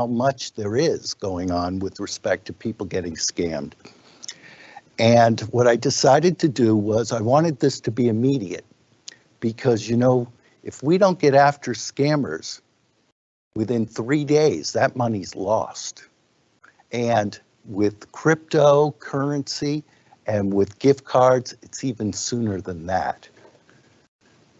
how much there is going on with respect to people getting scammed. And what I decided to do was I wanted this to be immediate because, you know, if we don't get after scammers within 3 days, that money's lost. And with cryptocurrency and with gift cards, it's even sooner than that.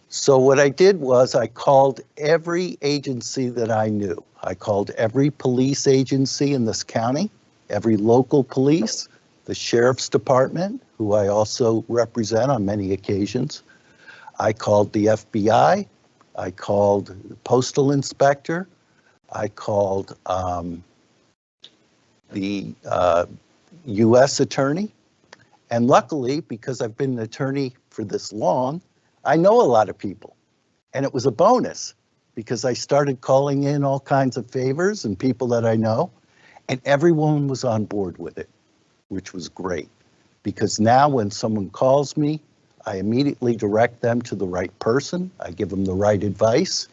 So what I did was I called every agency that I knew. I called every police agency in this county, every local police, the sheriff's department, who I also represent on many occasions. I called the FBI. I called the postal inspector. I called the U.S. attorney. And luckily, because I've been an attorney for this long, I know a lot of people. And it was a bonus because I started calling in all kinds of favors and people that I know, and everyone was on board with it, which was great. Because now when someone calls me, I immediately direct them to the right person. I give them the right advice.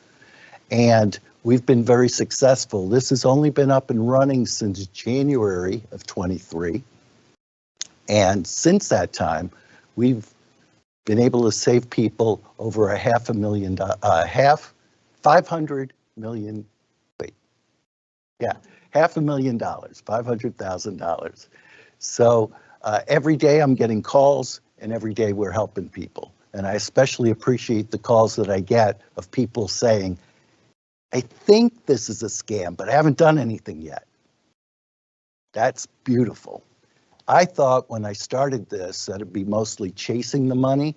And we've been very successful. This has only been up and running since January of 23. And since that time, we've been able to save people over $500 million, $500,000. So every day I'm getting calls and every day we're helping people. And I especially appreciate the calls that I get of people saying, I think this is a scam, but I haven't done anything yet. That's beautiful. I thought when I started this that it'd be mostly chasing the money.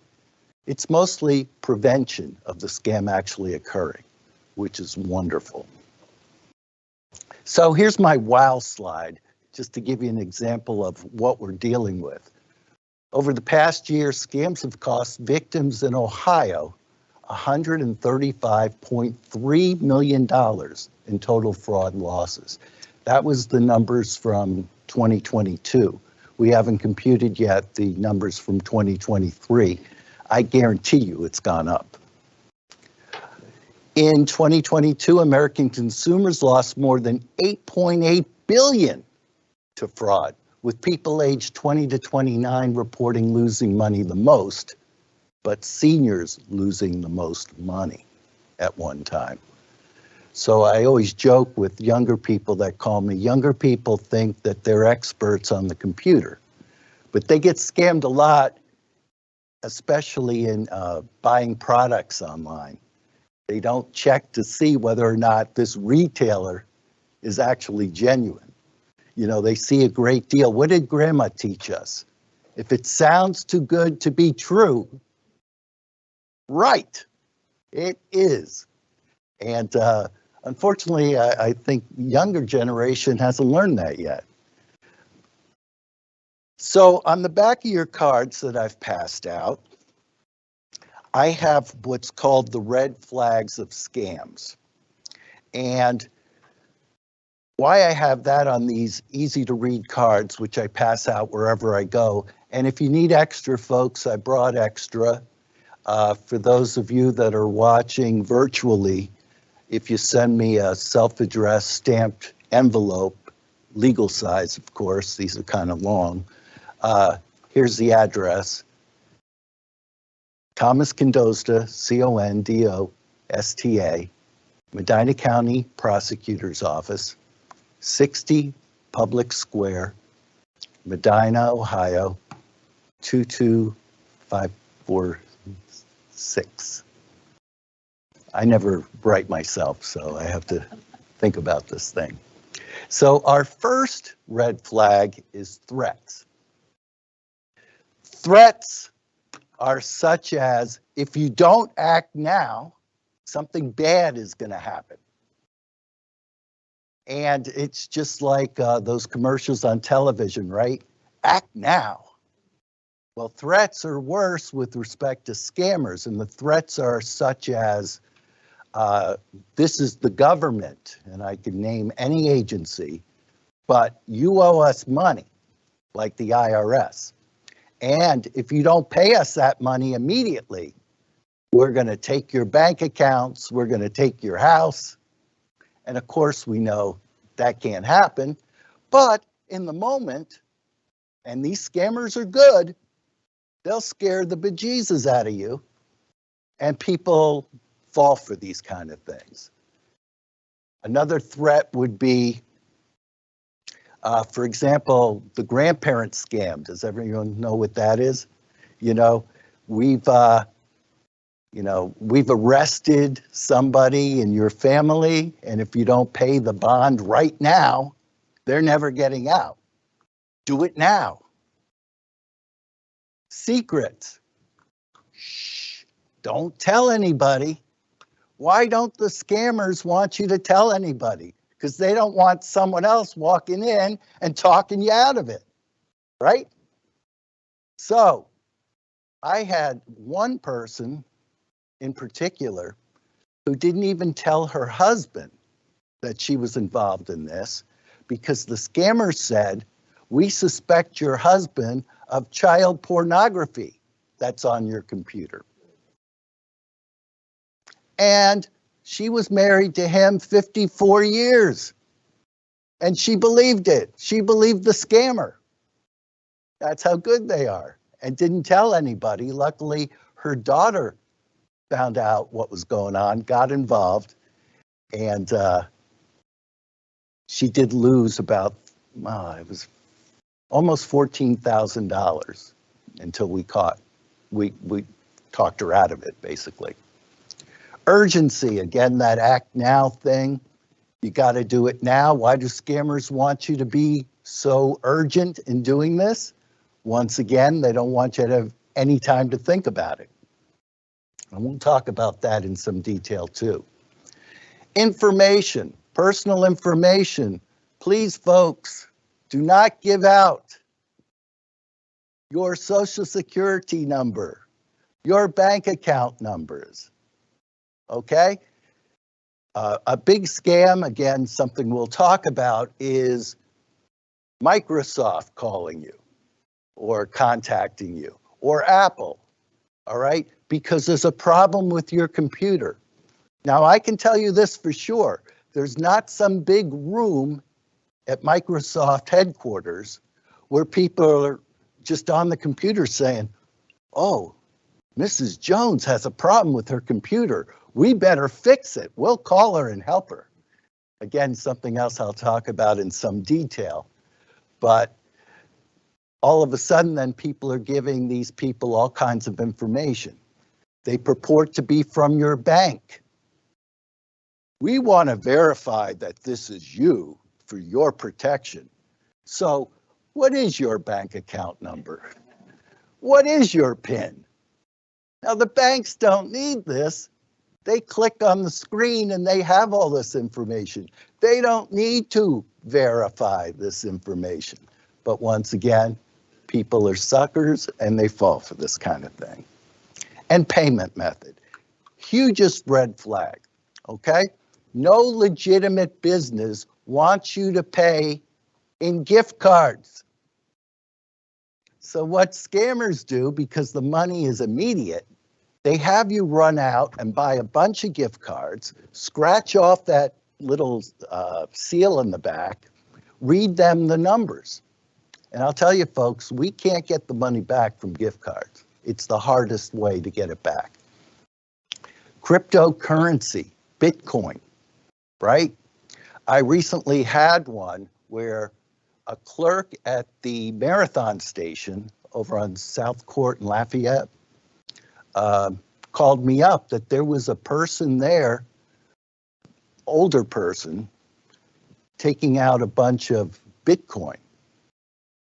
It's mostly prevention of the scam actually occurring, which is wonderful. So here's my wow slide, just to give you an example of what we're dealing with. Over the past year, scams have cost victims in Ohio $135.3 million in total fraud losses. That was the numbers from 2022. We haven't computed yet the numbers from 2023. I guarantee you it's gone up. In 2022, American consumers lost more than $8.8 billion to fraud, with people aged 20 to 29 reporting losing money the most, but seniors losing the most money at one time. So I always joke with younger people that call me, younger people think that they're experts on the computer, but they get scammed a lot, especially in buying products online. They don't check to see whether or not this retailer is actually genuine. You know, they see a great deal. What did Grandma teach us? If it sounds too good to be true, right, it is. And unfortunately, I think younger generation hasn't learned that yet. So on the back of your cards that I've passed out, I have what's called the red flags of scams. And why I have that on these easy to read cards, which I pass out wherever I go. And if you need extra, folks, I brought extra. For those of you that are watching virtually, if you send me a self-addressed stamped envelope, legal size, of course, these are kind of long. Here's the address. Thomas Condosta, Condosta, Medina County Prosecutor's Office, 60 Public Square, Medina, Ohio, 22546. I never write myself, so I have to think about this thing. So our first red flag is threats. Threats are such as, if you don't act now, something bad is going to happen. And it's just like those commercials on television, right? Act now. Well, threats are worse with respect to scammers, and the threats are such as, this is the government, and I can name any agency, but you owe us money, like the IRS. And if you don't pay us that money immediately, we're going to take your bank accounts, we're going to take your house. And of course, we know that can't happen. But in the moment, and these scammers are good, they'll scare the bejesus out of you, and people fall for these kind of things. Another threat would be, for example, the grandparent scam. Does everyone know what that is? You know, we've arrested somebody in your family, and if you don't pay the bond right now, they're never getting out. Do it now. Secrets. Shh, don't tell anybody. Why don't the scammers want you to tell anybody? Because they don't want someone else walking in and talking you out of it, right? So I had one person in particular who didn't even tell her husband that she was involved in this, because the scammer said, we suspect your husband of child pornography that's on your computer. And she was married to him 54 years. And she believed it. She believed the scammer. That's how good they are. And didn't tell anybody. Luckily, her daughter found out what was going on, got involved, and she did lose about, it was almost $14,000 until we talked her out of it, basically. Urgency, again, that act now thing. You got to do it now. Why do scammers want you to be so urgent in doing this? Once again, they don't want you to have any time to think about it. And we'll talk about that in some detail too. Information, personal information. Please, folks, do not give out your Social Security number, your bank account numbers, okay? A big scam, again, something we'll talk about, is Microsoft calling you or contacting you, or Apple, all right? Because there's a problem with your computer. Now, I can tell you this for sure. There's not some big room at Microsoft headquarters where people are just on the computer saying, oh, Mrs. Jones has a problem with her computer. We better fix it. We'll call her and help her. Again, something else I'll talk about in some detail. But all of a sudden, then people are giving these people all kinds of information. They purport to be from your bank. We want to verify that this is you for your protection. So what is your bank account number? What is your PIN? Now, the banks don't need this. They click on the screen and they have all this information. They don't need to verify this information. But once again, people are suckers and they fall for this kind of thing. And payment method, hugest red flag, okay? No legitimate business wants you to pay in gift cards. So what scammers do, because the money is immediate, they have you run out and buy a bunch of gift cards, scratch off that little seal in the back, read them the numbers. And I'll tell you, folks, we can't get the money back from gift cards. It's the hardest way to get it back. Cryptocurrency, Bitcoin, right? I recently had one where a clerk at the Marathon station over on South Court in Lafayette called me up that there was a person there, older person, taking out a bunch of Bitcoin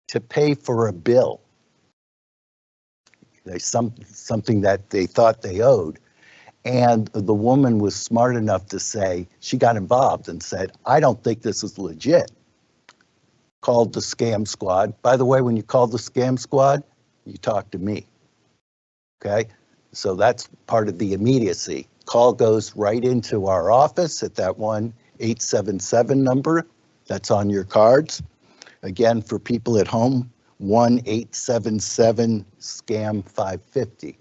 to pay for a bill. Something that they thought they owed. And the woman was smart enough to say, she got involved and said, I don't think this is legit. Called the scam squad. By the way, when you call the scam squad, you talk to me, okay? So that's part of the immediacy. Call goes right into our office at that 1-877 number that's on your cards. Again, for people at home, 1-877-SCAM-550.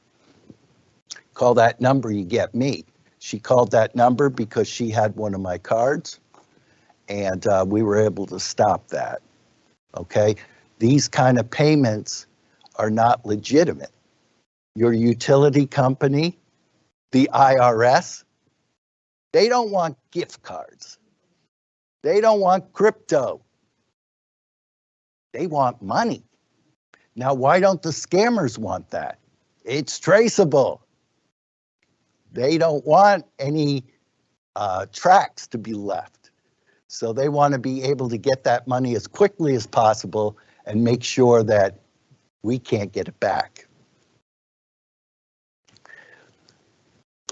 Call that number, you get me. She called that number because she had one of my cards, And we were able to stop that, okay? These kind of payments are not legitimate. Your utility company, the IRS, they don't want gift cards. They don't want crypto. They want money. Now, why don't the scammers want that? It's traceable. They don't want any tracks to be left. So they want to be able to get that money as quickly as possible and make sure that we can't get it back.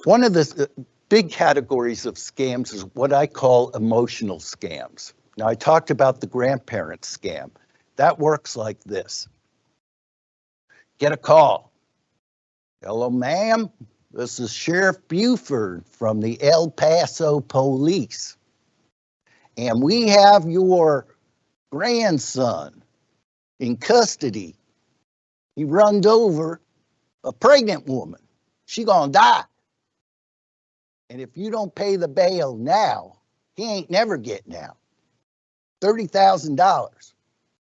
One of the big categories of scams is what I call emotional scams. Now, I talked about the grandparent scam. That works like this. Get a call. Hello, ma'am. This is Sheriff Buford from the El Paso Police. And we have your grandson in custody. He runned over a pregnant woman. She gonna die. And if you don't pay the bail now, he ain't never getting out. $30,000.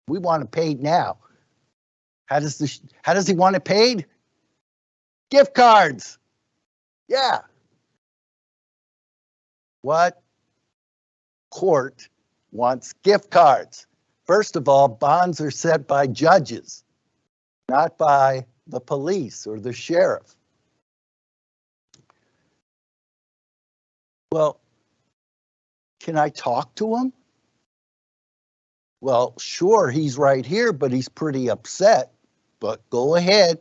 We want it paid now. How does he want it paid? Gift cards. Yeah. What court wants gift cards? First of all, bonds are set by judges, not by the police or the sheriff. Well, can I talk to him? Well, sure, he's right here, but he's pretty upset. But go ahead.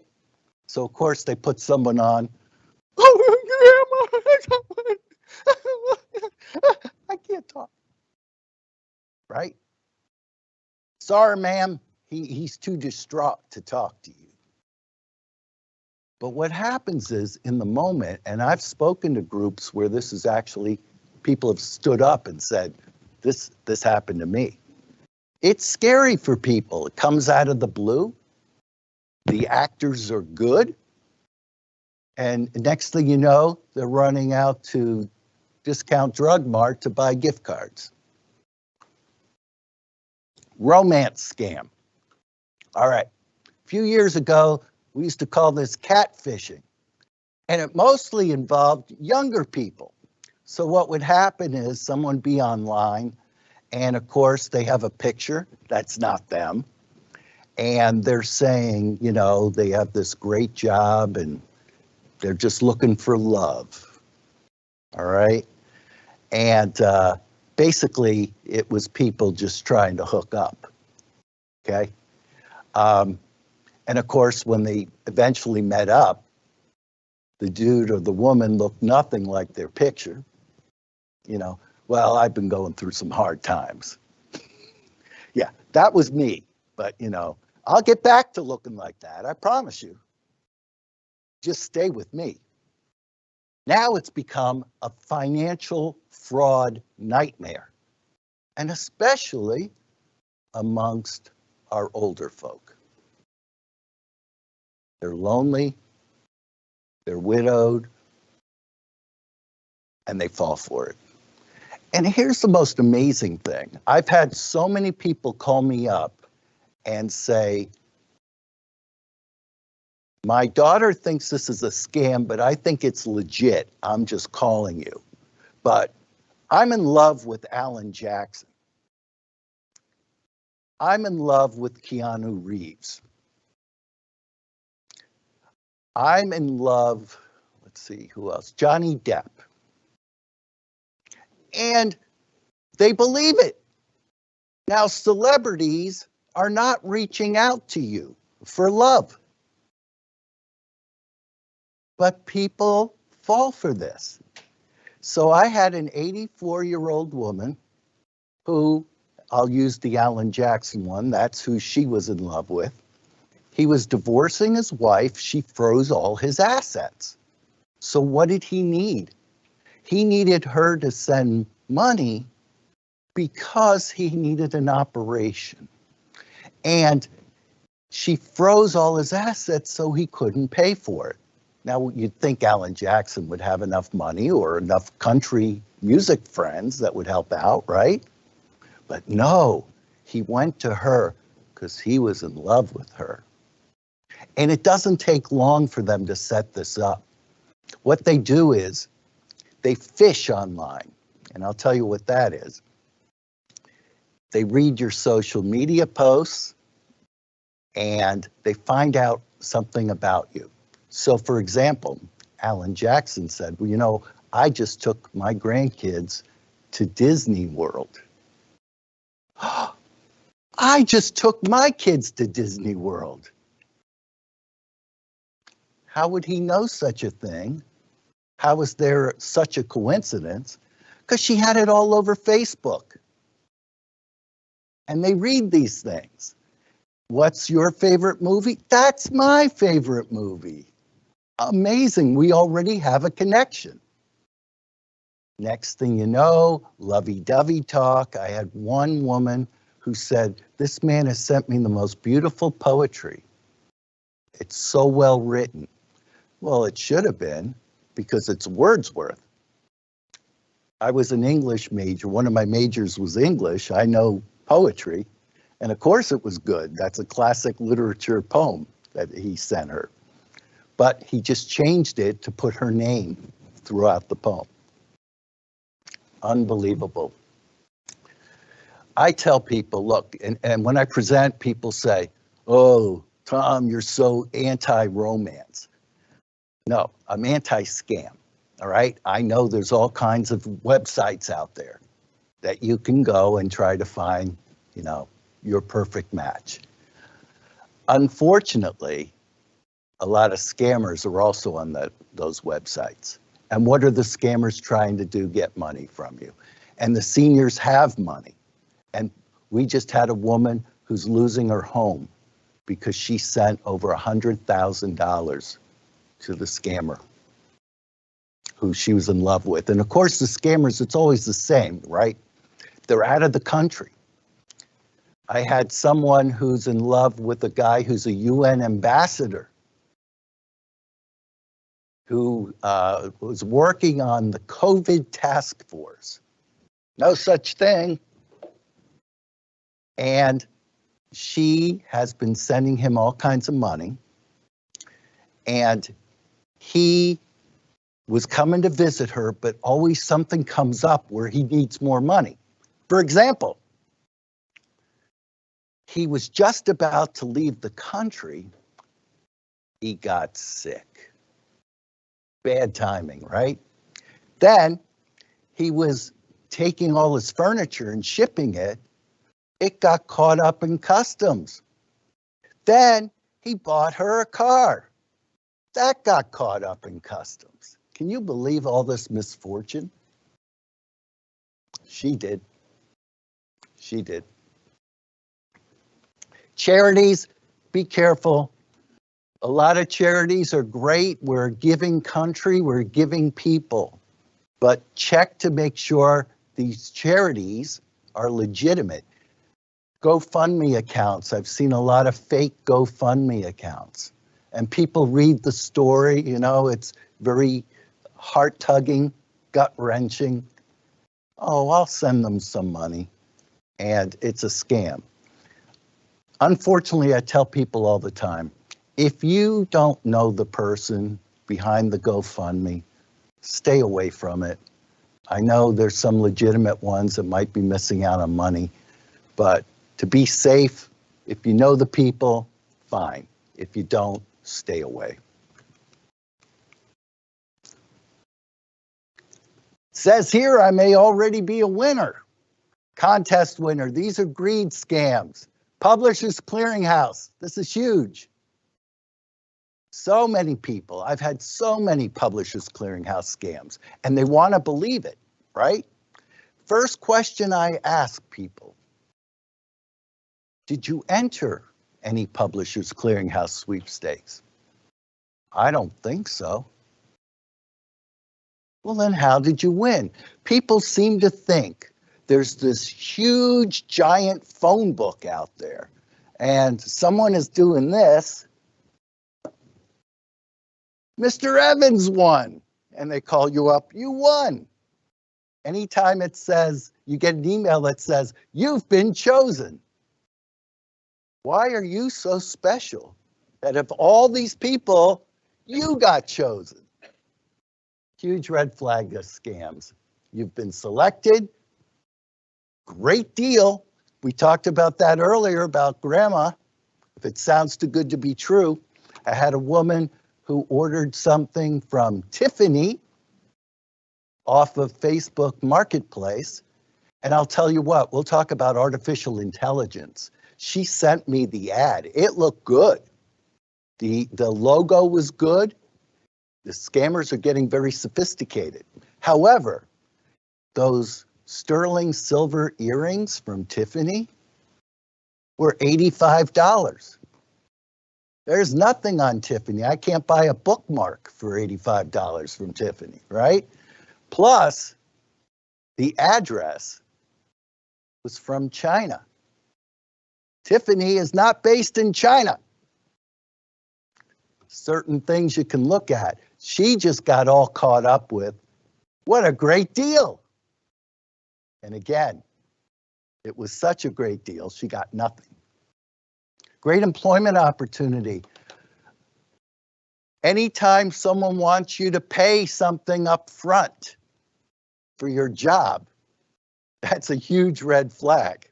So, of course, they put someone on. Oh, I can't talk. Right? Sorry, ma'am. He's too distraught to talk to you. But what happens is, in the moment, and I've spoken to groups where this is actually, people have stood up and said, this happened to me. It's scary for people. It comes out of the blue. The actors are good. And next thing you know, they're running out to Discount Drug Mart to buy gift cards. Romance scam. All right. A few years ago, we used to call this catfishing. And it mostly involved younger people. So what would happen is someone be online, and of course they have a picture that's not them. And they're saying, you know, they have this great job and they're just looking for love. All right. And basically it was people just trying to hook up. Okay. And of course, when they eventually met up, the dude or the woman looked nothing like their picture. You know, well, I've been going through some hard times. Yeah, that was me. But, you know, I'll get back to looking like that. I promise you. Just stay with me. Now it's become a financial fraud nightmare, and especially amongst our older folk. They're lonely, they're widowed, and they fall for it. And here's the most amazing thing. I've had so many people call me up and say, my daughter thinks this is a scam, but I think it's legit. I'm just calling you. But I'm in love with Alan Jackson. I'm in love with Keanu Reeves. I'm in love, let's see, who else? Johnny Depp. And they believe it. Now, celebrities are not reaching out to you for love. But people fall for this. So I had an 84-year-old woman who, I'll use the Alan Jackson one, that's who she was in love with. He was divorcing his wife. She froze all his assets. So what did he need? He needed her to send money because he needed an operation. And she froze all his assets so he couldn't pay for it. Now, you'd think Alan Jackson would have enough money or enough country music friends that would help out, right? But no, he went to her because he was in love with her. And it doesn't take long for them to set this up. What they do is they fish online, and I'll tell you what that is. They read your social media posts, and they find out something about you. So for example, Alan Jackson said, well, you know, I just took my grandkids to Disney World. I just took my kids to Disney World. How would he know such a thing? How was there such a coincidence? Because she had it all over Facebook. And they read these things. What's your favorite movie? That's my favorite movie. Amazing. We already have a connection. Next thing you know, lovey-dovey talk. I had one woman who said, this man has sent me the most beautiful poetry. It's so well written. Well, it should have been, because it's Wordsworth. I was an English major. One of my majors was English. I know poetry. And of course it was good. That's a classic literature poem that he sent her. But he just changed it to put her name throughout the poem. Unbelievable. I tell people, look, and when I present, people say, oh, Tom, you're so anti-romance. No, I'm anti-scam, all right? I know there's all kinds of websites out there that you can go and try to find, you know, your perfect match. Unfortunately, a lot of scammers are also on those websites. And what are the scammers trying to do? Get money from you. And the seniors have money. And we just had a woman who's losing her home because she sent over $100,000 to the scammer who she was in love with. And of course, the scammers, it's always the same, right? They're out of the country. I had someone who's in love with a guy who's a UN ambassador who was working on the COVID task force. No such thing. And she has been sending him all kinds of money. And he was coming to visit her, but always something comes up where he needs more money. For example, he was just about to leave the country. He got sick. Bad timing, right? Then he was taking all his furniture and shipping it. It got caught up in customs. Then he bought her a car. That got caught up in customs. Can you believe all this misfortune? She did. She did. Charities, be careful. A lot of charities are great. We're a giving country. We're a giving people. But check to make sure these charities are legitimate. GoFundMe accounts. I've seen a lot of fake GoFundMe accounts. And people read the story, you know, it's very heart-tugging, gut-wrenching. Oh, I'll send them some money. And it's a scam. Unfortunately, I tell people all the time, if you don't know the person behind the GoFundMe, stay away from it. I know there's some legitimate ones that might be missing out on money, but to be safe, if you know the people, fine. If you don't, stay away. Says here I may already be a winner. Contest winner. These are greed scams. Publishers Clearinghouse. This is huge. So many people. I've had so many Publishers Clearinghouse scams, and they want to believe it, right? First question I ask people, did you enter any Publishers Clearinghouse sweepstakes? I don't think so. Well, then how did you win? People seem to think there's this huge, giant phone book out there, and someone is doing this. Mr. Evans won, and they call you up, you won. Anytime it says you get an email that says, "You've been chosen." Why are you so special that of all these people, you got chosen? Huge red flag to scams. You've been selected. Great deal. We talked about that earlier about grandma. If it sounds too good to be true, I had a woman who ordered something from Tiffany off of Facebook Marketplace. And I'll tell you what, we'll talk about artificial intelligence. She sent me the ad. It looked good. The logo was good. The scammers are getting very sophisticated. However, those sterling silver earrings from Tiffany were $85. There's nothing on Tiffany. I can't buy a bookmark for $85 from Tiffany, right? Plus, the address was from China. Tiffany is not based in China. Certain things you can look at. She just got all caught up with, what a great deal. And again, it was such a great deal, she got nothing. Great employment opportunity. Anytime someone wants you to pay something up front for your job, that's a huge red flag.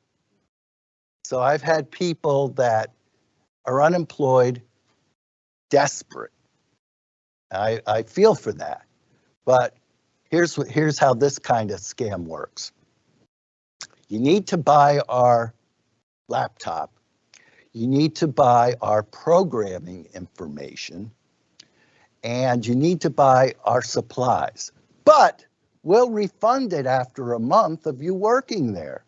So I've had people that are unemployed, desperate. I feel for that. But here's how this kind of scam works. You need to buy our laptop. You need to buy our programming information, and you need to buy our supplies. But we'll refund it after a month of you working there.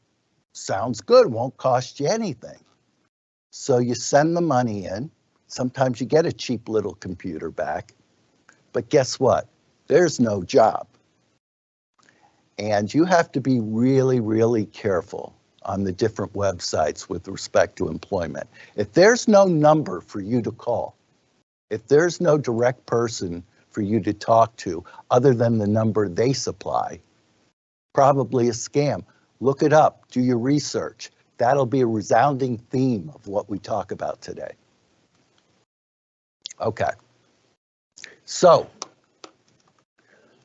Sounds good, won't cost you anything. So you send the money in. Sometimes you get a cheap little computer back. But guess what? There's no job. And you have to be really, really careful on the different websites with respect to employment. If there's no number for you to call, if there's no direct person for you to talk to other than the number they supply, probably a scam. Look it up, do your research. That'll be a resounding theme of what we talk about today. Okay, so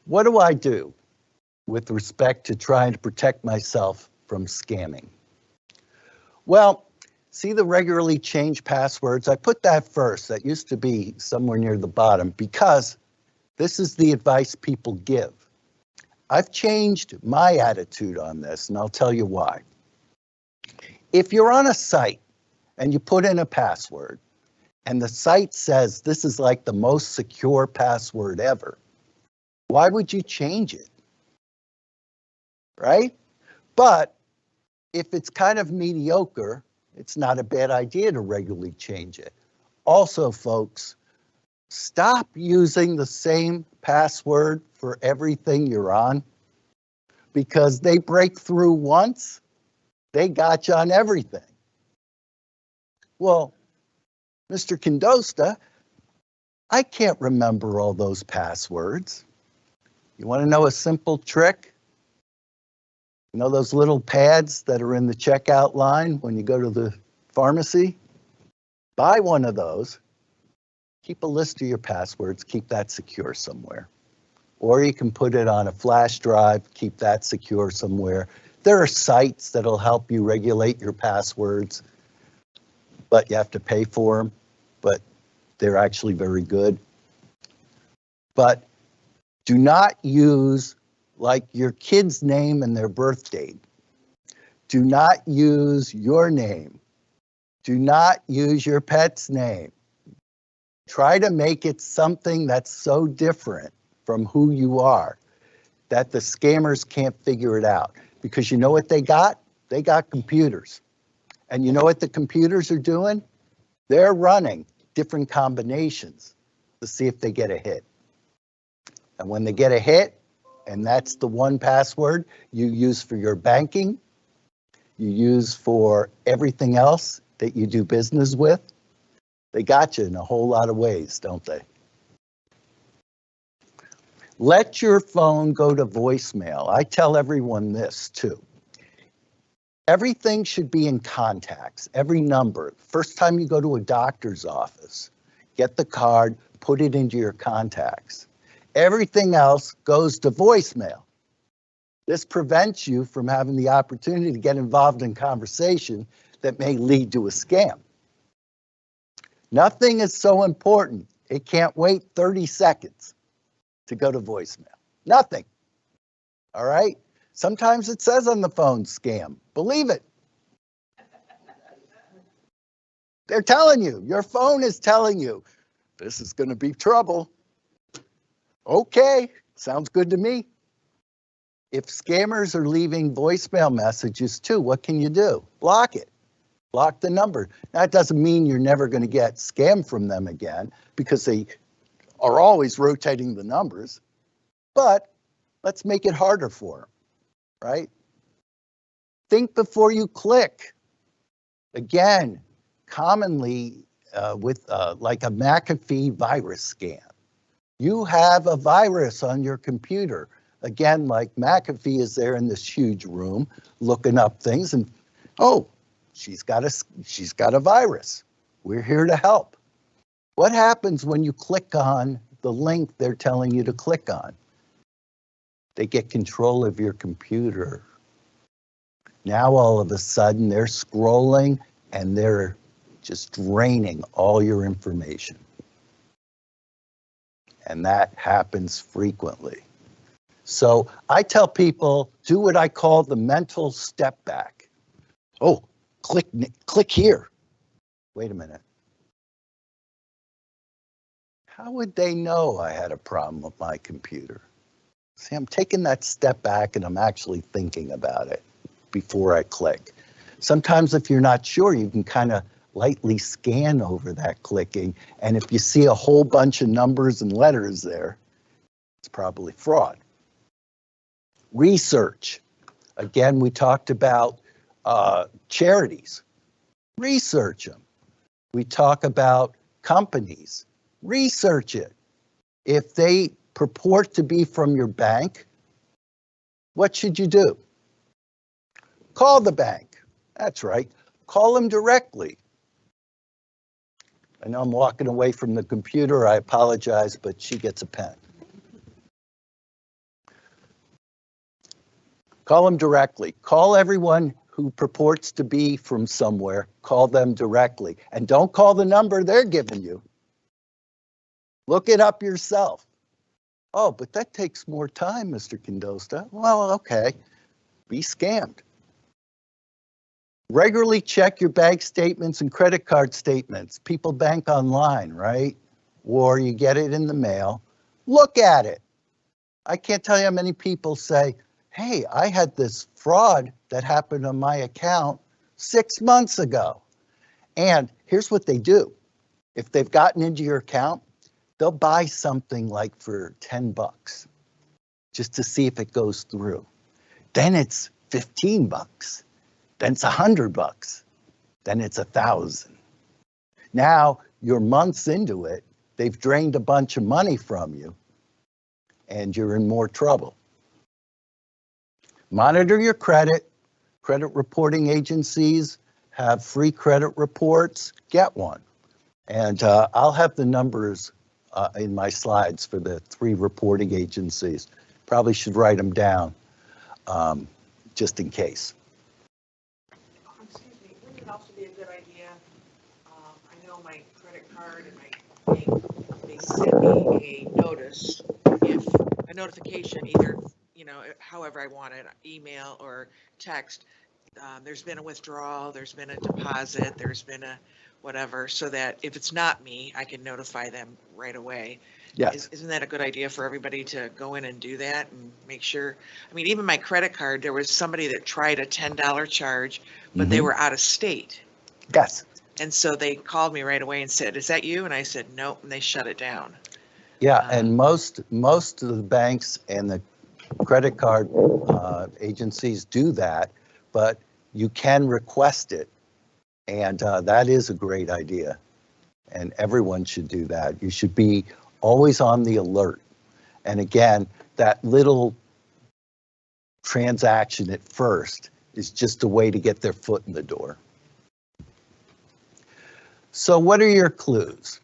what do I do with respect to trying to protect myself from scamming? Well, see the regularly changed passwords? I put that first. That used to be somewhere near the bottom because this is the advice people give. I've changed my attitude on this, and I'll tell you why. If you're on a site and you put in a password, and the site says this is like the most secure password ever, why would you change it? Right? But if it's kind of mediocre, it's not a bad idea to regularly change it. Also, folks, stop using the same password for everything you're on, because they break through once, they got you on everything. Well, Mr. Condosta, I can't remember all those passwords. You want to know a simple trick? You know those little pads that are in the checkout line when you go to the pharmacy? Buy one of those. Keep a list of your passwords. Keep that secure somewhere. Or you can put it on a flash drive. Keep that secure somewhere. There are sites that'll help you regulate your passwords, but you have to pay for them. But they're actually very good. But do not use like your kid's name and their birth date. Do not use your name. Do not use your pet's name. Try to make it something that's so different from who you are that the scammers can't figure it out. Because you know what they got? They got computers. And you know what the computers are doing? They're running different combinations to see if they get a hit. And when they get a hit, and that's the one password you use for your banking, you use for everything else that you do business with, they got you in a whole lot of ways, don't they? Let your phone go to voicemail. I tell everyone this too. Everything should be in contacts, every number. First time you go to a doctor's office, get the card, put it into your contacts. Everything else goes to voicemail. This prevents you from having the opportunity to get involved in conversation that may lead to a scam. Nothing is so important, it can't wait 30 seconds to go to voicemail. Nothing. All right? Sometimes it says on the phone, scam. Believe it. They're telling you, your phone is telling you, this is going to be trouble. Okay, sounds good to me. If scammers are leaving voicemail messages too, what can you do? Block it. Block the number. That doesn't mean you're never going to get scammed from them again, because they are always rotating the numbers. But let's make it harder for them, right? Think before you click. Again, commonly with like a McAfee virus scam. You have a virus on your computer. Again, like McAfee is there in this huge room looking up things, and oh, she's got a virus. We're here to help. What happens when you click on the link they're telling you to click on? They get control of your computer. Now all of a sudden they're scrolling and they're just draining all your information. And that happens frequently. So I tell people, do what I call the mental step back. Oh, click here. Wait a minute. How would they know I had a problem with my computer? See, I'm taking that step back and I'm actually thinking about it before I click. Sometimes if you're not sure, you can kind of lightly scan over that clicking. And if you see a whole bunch of numbers and letters there, it's probably fraud. Research. Again, we talked about charities. Research them. We talk about companies. Research it. If they purport to be from your bank, what should you do? Call the bank. That's right. Call them directly. I know I'm walking away from the computer. I apologize, but she gets a pen. Call them directly. Call everyone who purports to be from somewhere. Call them directly. And don't call the number they're giving you. Look it up yourself. Oh, but that takes more time, Mr. Condosta. Well, okay. Be scammed. Regularly check your bank statements and credit card statements. People bank online, right? Or you get it in the mail. Look at it. I can't tell you how many people say, hey, I had this fraud that happened on my account 6 months ago. And here's what they do. If they've gotten into your account, they'll buy something like for 10 bucks just to see if it goes through. Then it's 15 bucks. Then it's 100 bucks. Then it's 1,000. Now you're months into it. They've drained a bunch of money from you and you're in more trouble. Monitor your credit. Credit reporting agencies have free credit reports. Get one. And I'll have the numbers in my slides for the 3 reporting agencies. Probably should write them down just in case. Excuse me, wouldn't it also be a good idea? I know my credit card and my bank, they send me a notice, if a notification, either, however I want it, email or text. There's been a withdrawal, there's been a deposit, there's been a whatever, so that if it's not me, I can notify them right away. Yes. Isn't that a good idea for everybody to go in and do that and make sure? I mean, even my credit card, there was somebody that tried a $10 charge, but they were out of state. Yes. And so they called me right away and said, is that you? And I said, nope, and they shut it down. Yeah, and most of the banks and the credit card agencies do that, but you can request it. And that is a great idea. And everyone should do that. You should be always on the alert. And again, that little transaction at first is just a way to get their foot in the door. So what are your clues?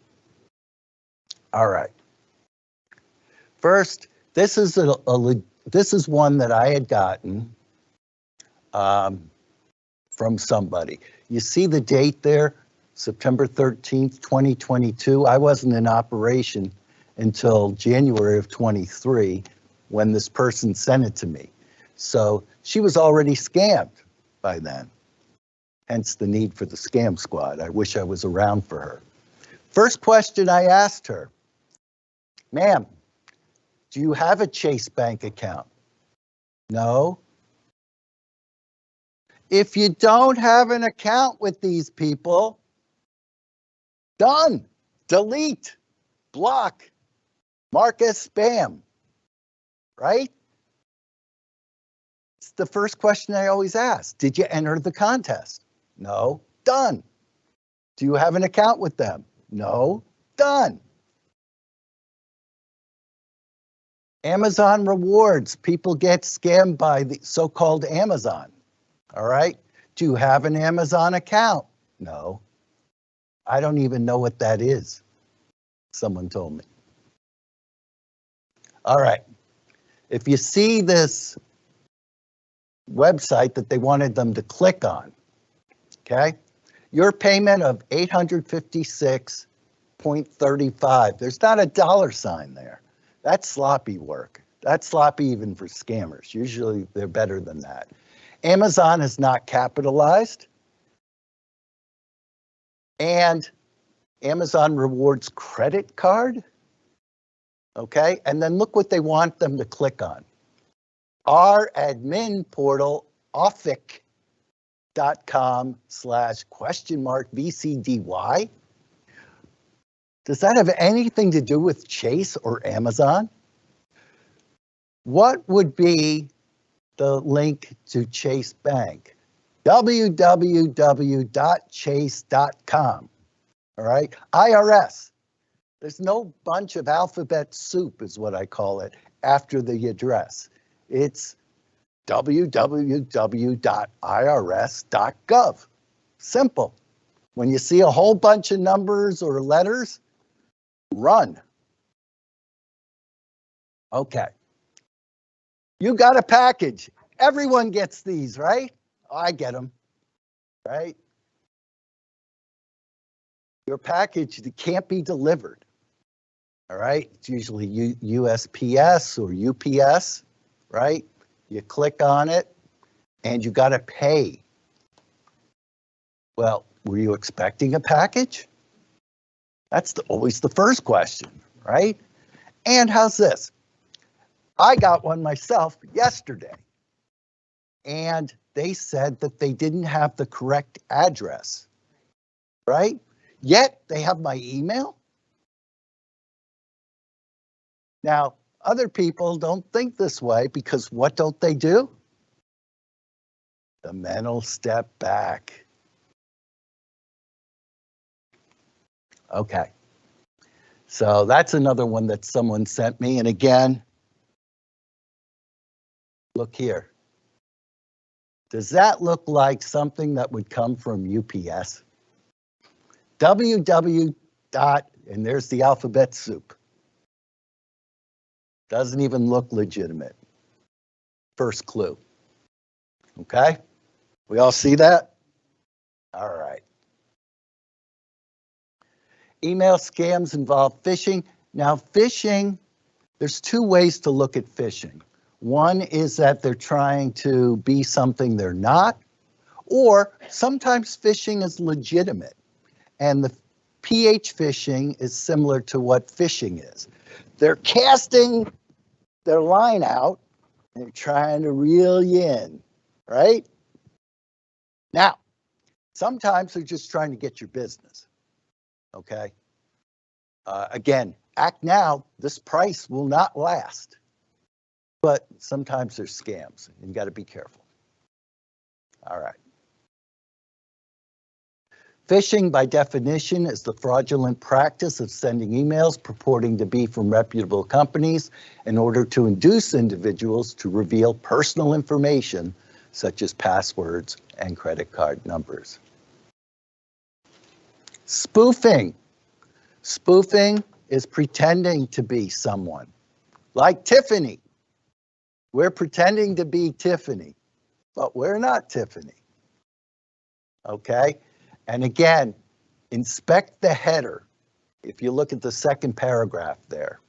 All right. First, this is one that I had gotten from somebody. You see the date there, September 13th, 2022. I wasn't in operation until January of 23 when this person sent it to me. So she was already scammed by then. Hence the need for the scam squad. I wish I was around for her. First question I asked her, ma'am, do you have a Chase Bank account? No. If you don't have an account with these people, done, delete, block, mark as spam, right? It's the first question I always ask. Did you enter the contest? No, done. Do you have an account with them? No, done. Amazon rewards, people get scammed by the so-called Amazon, all right? Do you have an Amazon account? No. I don't even know what that is. Someone told me. All right. If you see this website that they wanted them to click on, okay? Your payment of $856.35. There's not a dollar sign there. That's sloppy work. That's sloppy even for scammers. Usually they're better than that. Amazon is not capitalized. And Amazon rewards credit card. Okay, and then look what they want them to click on. Our admin portal, offic.com/?VCDY. Does that have anything to do with Chase or Amazon? What would be the link to Chase Bank? www.chase.com. All right, IRS. There's no bunch of alphabet soup is what I call it after the address. It's www.irs.gov. Simple. When you see a whole bunch of numbers or letters, run. Okay. You got a package. Everyone gets these, right? Oh, I get them, right? Your package can't be delivered. All right, it's usually USPS or UPS, right? You click on it and you got to pay. Well, were you expecting a package? That's always the first question, right? And how's this? I got one myself yesterday, and they said that they didn't have the correct address, right? Yet they have my email. Now, other people don't think this way because what don't they do? The mental step back. Okay. So that's another one that someone sent me. And again, look here. Does that look like something that would come from UPS? www. And there's the alphabet soup. Doesn't even look legitimate. First clue. Okay? We all see that? All right. Email scams involve phishing. Now, phishing, there's two ways to look at phishing. One is that they're trying to be something they're not, or sometimes phishing is legitimate. And the PH phishing is similar to what phishing is. They're casting their line out and they're trying to reel you in, right? Now, sometimes they're just trying to get your business, okay? Again, act now, this price will not last. But sometimes there's scams, and you got to be careful. All right. Phishing, by definition, is the fraudulent practice of sending emails purporting to be from reputable companies in order to induce individuals to reveal personal information such as passwords and credit card numbers. Spoofing. Spoofing is pretending to be someone, like Tiffany. We're pretending to be Tiffany, but we're not Tiffany. Okay? And again, inspect the header. If you look at the second paragraph there,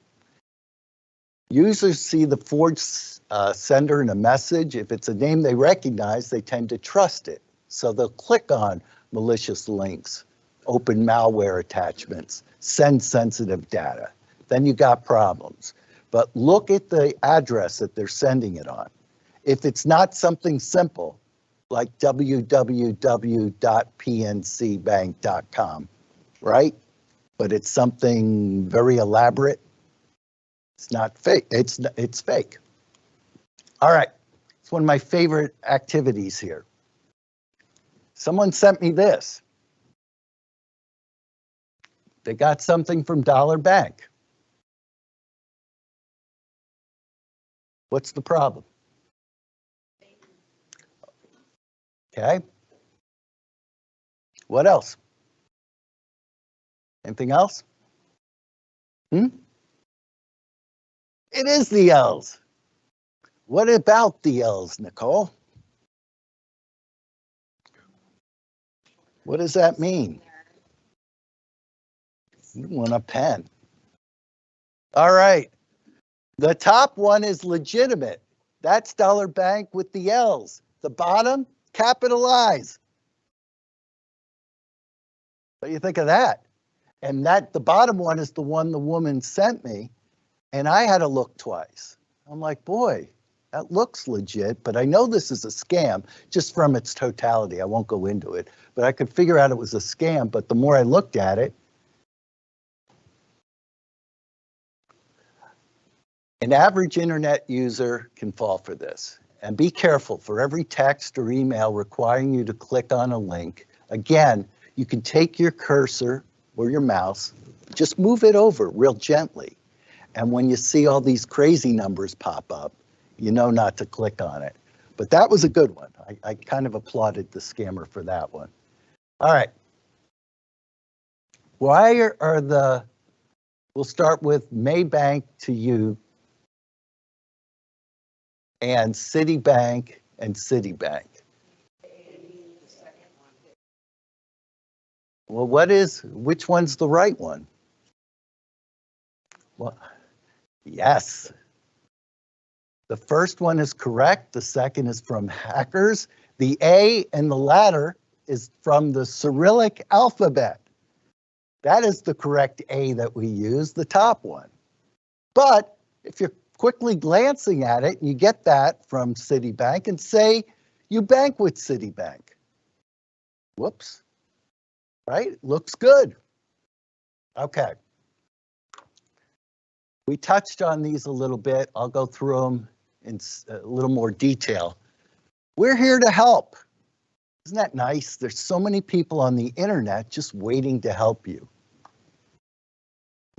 users see the forged sender in a message. If it's a name they recognize, they tend to trust it. So they'll click on malicious links, open malware attachments, send sensitive data. Then you got problems. But look at the address that they're sending it on. If it's not something simple, like www.pncbank.com, right? But it's something very elaborate, it's not fake. It's fake. All right, it's one of my favorite activities here. Someone sent me this. They got something from Dollar Bank. What's the problem? Okay. What else? Anything else? It is the L's. What about the L's, Nicole? What does that mean? You want a pen. All right. The top one is legitimate. That's Dollar Bank with the L's. The bottom, capitalize. What do you think of that? And the bottom one is the one the woman sent me, and I had to look twice. I'm like, boy, that looks legit, but I know this is a scam just from its totality. I won't go into it, but I could figure out it was a scam, but the more I looked at it, an average internet user can fall for this. And be careful, for every text or email requiring you to click on a link, again, you can take your cursor or your mouse, just move it over real gently. And when you see all these crazy numbers pop up, you know not to click on it. But that was a good one. I kind of applauded the scammer for that one. All right. Why are we'll start with Maybank to you and Citibank and Citibank. Well, which one's the right one? Well, yes. The first one is correct. The second is from hackers. The A in the latter is from the Cyrillic alphabet. That is the correct A that we use, the top one. But if you're quickly glancing at it, you get that from Citibank and say you bank with Citibank. Whoops. Right? Looks good. Okay. We touched on these a little bit. I'll go through them in a little more detail. We're here to help. Isn't that nice? There's so many people on the internet just waiting to help you.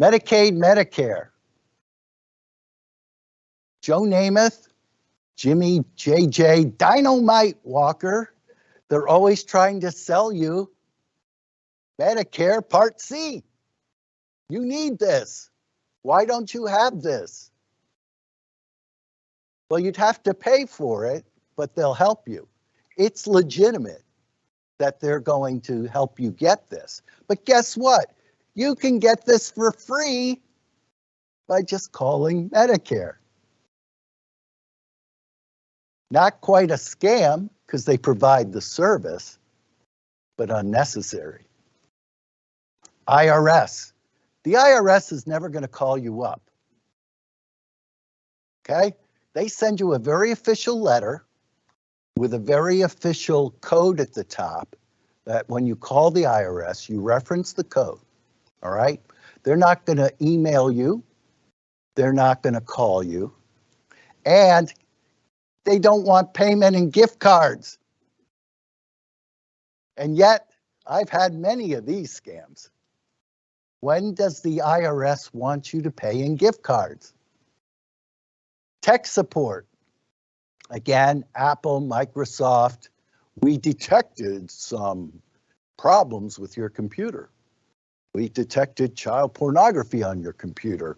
Medicaid, Medicare. Joe Namath, Jimmy JJ, Dynamite Walker, they're always trying to sell you Medicare Part C. You need this. Why don't you have this? Well, you'd have to pay for it, but they'll help you. It's legitimate that they're going to help you get this. But guess what? You can get this for free by just calling Medicare. Not quite a scam because they provide the service, but unnecessary. IRS. The IRS is never going to call you up. Okay? They send you a very official letter with a very official code at the top that when you call the IRS, you reference the code. All right? They're not going to email you. They're not going to call you. And they don't want payment in gift cards. And yet, I've had many of these scams. When does the IRS want you to pay in gift cards? Tech support. Again, Apple, Microsoft, we detected some problems with your computer. We detected child pornography on your computer,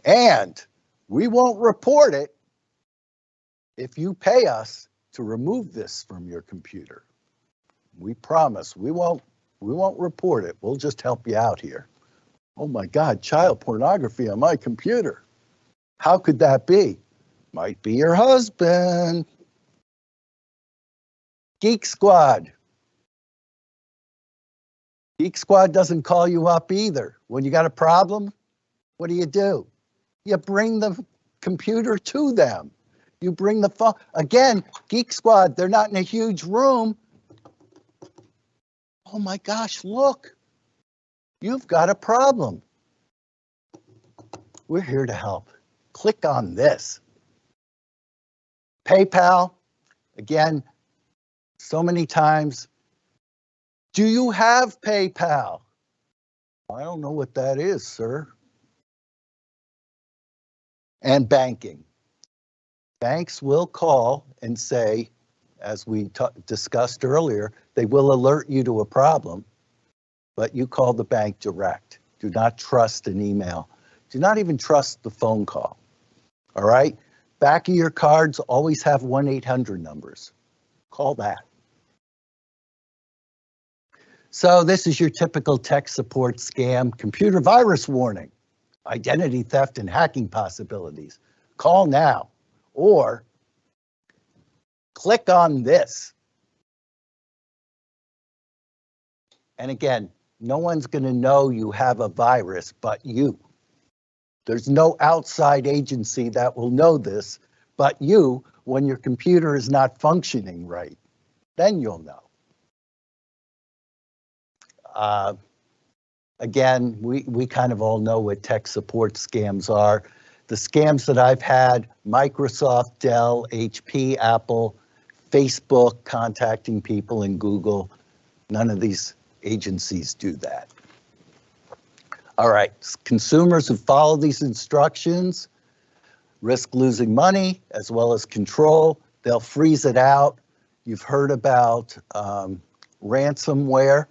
and we won't report it if you pay us to remove this from your computer. We promise we won't report it. We'll just help you out here. Oh my God, child pornography on my computer. How could that be? Might be your husband. Geek Squad. Geek Squad doesn't call you up either. When you got a problem, what do? You bring the computer to them. You bring the phone. Again, Geek Squad, they're not in a huge room. Oh my gosh, look. You've got a problem. We're here to help. Click on this. PayPal, again, so many times. Do you have PayPal? I don't know what that is, sir. And banking. Banks will call and say, as we discussed earlier, they will alert you to a problem, but you call the bank direct. Do not trust an email. Do not even trust the phone call. All right? Back of your cards always have 1-800 numbers. Call that. So this is your typical tech support scam. Computer virus warning, identity theft and hacking possibilities. Call now or click on this. And again, no one's going to know you have a virus but you. There's no outside agency that will know this but you when your computer is not functioning right. Then you'll know. Again, we kind of all know what tech support scams are. The scams that I've had, Microsoft, Dell, HP, Apple, Facebook contacting people, and Google, none of these agencies do that. All right, consumers who follow these instructions risk losing money as well as control. They'll freeze it out. You've heard about ransomware.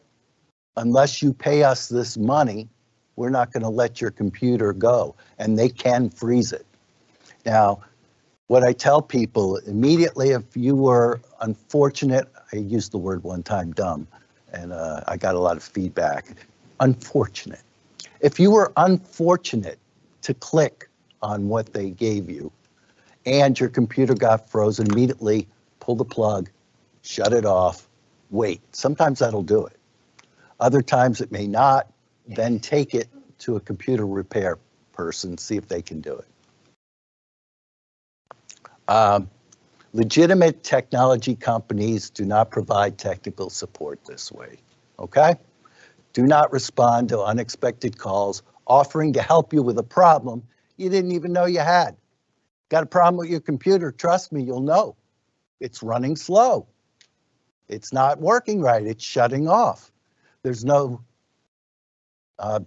Unless you pay us this money, we're not going to let your computer go, and they can freeze it. Now, what I tell people immediately, if you were unfortunate, I used the word one time, dumb, and I got a lot of feedback. Unfortunate. If you were unfortunate to click on what they gave you and your computer got frozen, immediately pull the plug, shut it off, wait. Sometimes that'll do it. Other times it may not. Then take it to a computer repair person, see if they can do it. Legitimate technology companies do not provide technical support this way, okay? Do not respond to unexpected calls offering to help you with a problem you didn't even know you had. Got a problem with your computer? Trust me, you'll know. It's running slow. It's not working right. It's shutting off. There's no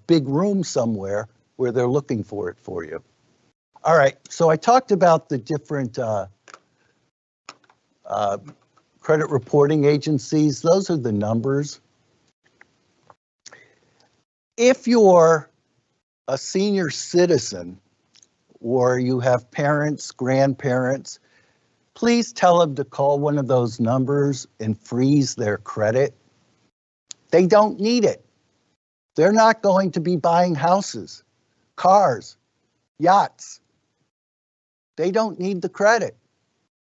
big room somewhere where they're looking for it for you. All right, so I talked about the different credit reporting agencies. Those are the numbers. If you're a senior citizen or you have parents, grandparents, please tell them to call one of those numbers and freeze their credit. They don't need it. They're not going to be buying houses, cars, yachts. They don't need the credit.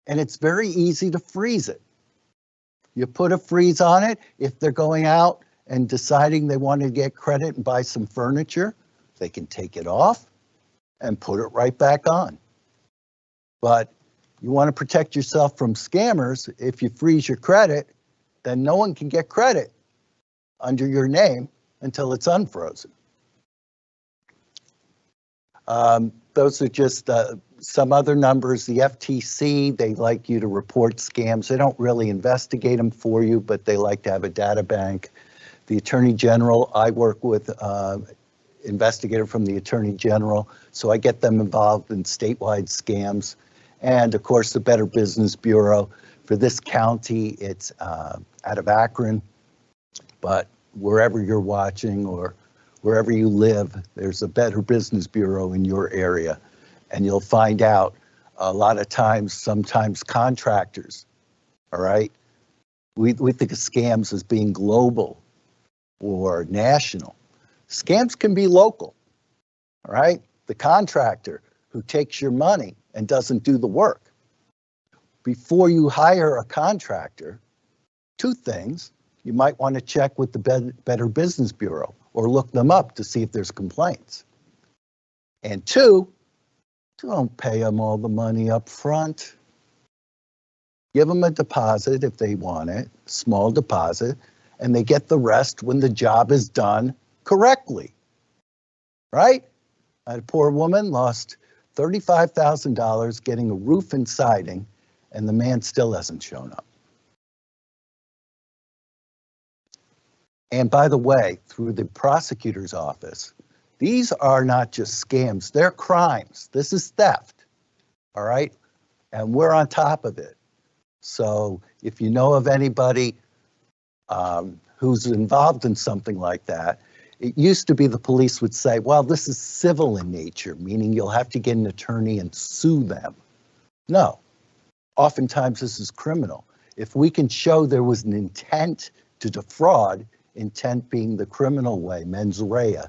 And it's very easy to freeze it. You put a freeze on it. If they're going out and deciding they want to get credit and buy some furniture, they can take it off and put it right back on. But you want to protect yourself from scammers. If you freeze your credit, then no one can get credit under your name until it's unfrozen. Those are just some other numbers. The FTC, they like you to report scams. They don't really investigate them for you, but they like to have a data bank. The Attorney General, I work with investigator from the Attorney General, so I get them involved in statewide scams. And of course, the Better Business Bureau. For this county, it's out of Akron, but wherever you're watching or wherever you live, there's a Better Business Bureau in your area. And you'll find out a lot of times, sometimes contractors, all right? We think of scams as being global or national. Scams can be local, all right? The contractor who takes your money and doesn't do the work. Before you hire a contractor, two things. You might want to check with the Better Business Bureau or look them up to see if there's complaints. And two, don't pay them all the money up front. Give them a deposit if they want it, small deposit, and they get the rest when the job is done correctly, right? A poor woman lost $35,000 getting a roof and siding, and the man still hasn't shown up. And by the way, through the prosecutor's office, these are not just scams, they're crimes. This is theft, all right? And we're on top of it. So if you know of anybody who's involved in something like that, it used to be the police would say, well, this is civil in nature, meaning you'll have to get an attorney and sue them. No, oftentimes this is criminal. If we can show there was an intent to defraud, intent being the criminal way, mens rea,